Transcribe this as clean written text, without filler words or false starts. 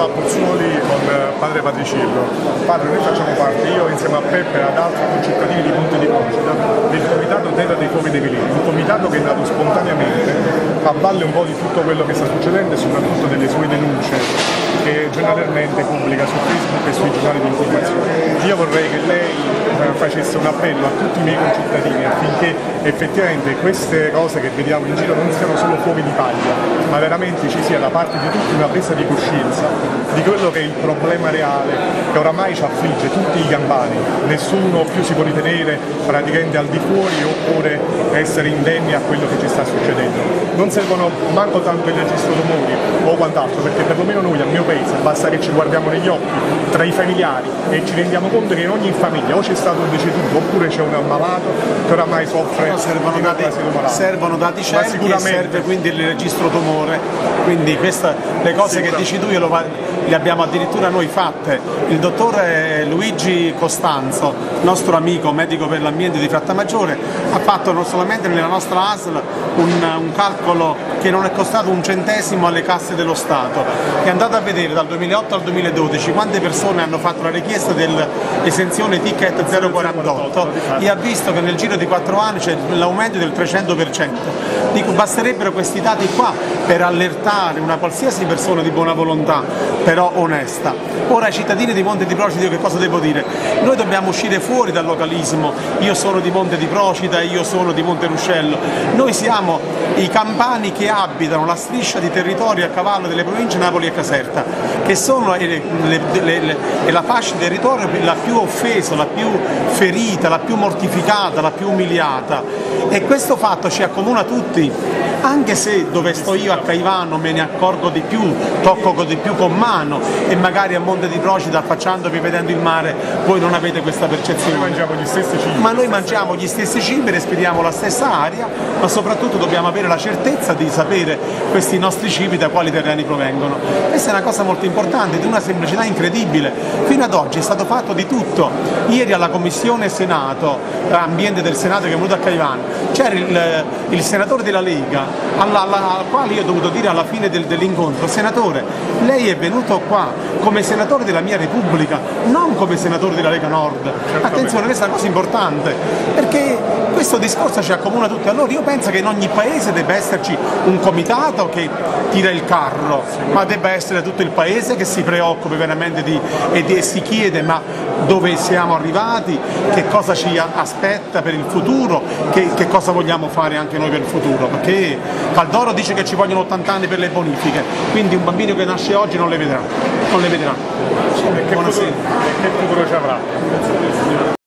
a Pozzuoli con padre Patriciello. Padre, noi facciamo parte, io insieme a Peppe e ad altri concittadini di Monte di Procida, del comitato Terra dei Fuochi dei Veleni, un comitato che è nato spontaneamente a valle un po' di tutto quello che sta succedendo e soprattutto delle sue denunce che giornalmente pubblica su Facebook e sui giornali di informazione. Io vorrei che lei facesse un appello a tutti i miei concittadini affinché effettivamente queste cose che vediamo in giro non siano solo fuochi di paglia, ma veramente ci sia da parte di tutti una presa di coscienza di quello che è il problema reale che oramai ci affligge tutti i campani. Nessuno più si può ritenere praticamente al di fuori oppure essere indenni a quello che ci sta succedendo. Non servono manco tanto il registro tumori o quant'altro, perché perlomeno noi al mio paese basta che ci guardiamo negli occhi tra i familiari e ci rendiamo conto che in ogni famiglia o c'è stato un deceduto oppure c'è un ammalato che oramai soffre servono dati certi e serve quindi il registro tumore, quindi le cose che dici tu le abbiamo addirittura noi fatte. Il dottore Luigi Costanzo, nostro amico medico per l'ambiente di Frattamaggiore, ha fatto non solamente nella nostra ASL un calcolo che non è costato un centesimo alle casse dello Stato, è andato a vedere dal 2008 al 2012 quante persone hanno fatto la richiesta dell'esenzione ticket 048 e ha visto che nel giro di 4 anni c'è l'aumento del 300%. Dico, basterebbero questi dati qua per allertare una qualsiasi persona di buona volontà, però onesta. Ora ai cittadini di Monte di Procida io che cosa devo dire? Noi dobbiamo uscire fuori dal localismo, io sono di Monte di Procida, io sono di Monte Ruscello, noi siamo i campani che abitano la striscia di territorio a cavallo delle province Napoli e Caserta, che sono la fascia di territorio la più offesa, la più ferita, la più mortificata, la più umiliata, e questo fatto ci accomuna tutti, anche se dove sto io a Caivano me ne accorgo di più, tocco di più con mano, e magari a Monte di Procida affacciandovi vedendo il mare voi non avete questa percezione. Noi mangiamo gli stessi cibi. Ma noi mangiamo gli stessi cibi, respiriamo la stessa aria, ma soprattutto dobbiamo avere la certezza di sapere questi nostri cibi da quali terreni provengono. Questa è una cosa molto importante, di una semplicità incredibile. Fino ad oggi è stato fatto di tutto. Ieri alla Commissione Senato, Ambiente del Senato che è venuto a Caivano, c'era il senatore della Lega, al quale io ho dovuto dire alla fine dell'incontro: senatore, lei è venuto qua come senatore della mia Repubblica, non come senatore della Lega Nord. Attenzione, questa è una cosa importante, perché questo discorso ci accomuna tutti. Allora io penso che in ogni paese debba esserci un comitato che tira il carro, ma debba essere tutto il paese che si preoccupi veramente e si chiede ma dove siamo arrivati, che cosa ci aspetta per il futuro, che cosa vogliamo fare anche noi per il futuro, perché Caldoro dice che ci vogliono 80 anni per le bonifiche, quindi un bambino che nasce oggi non le vedrà. Che futuro ci avrà?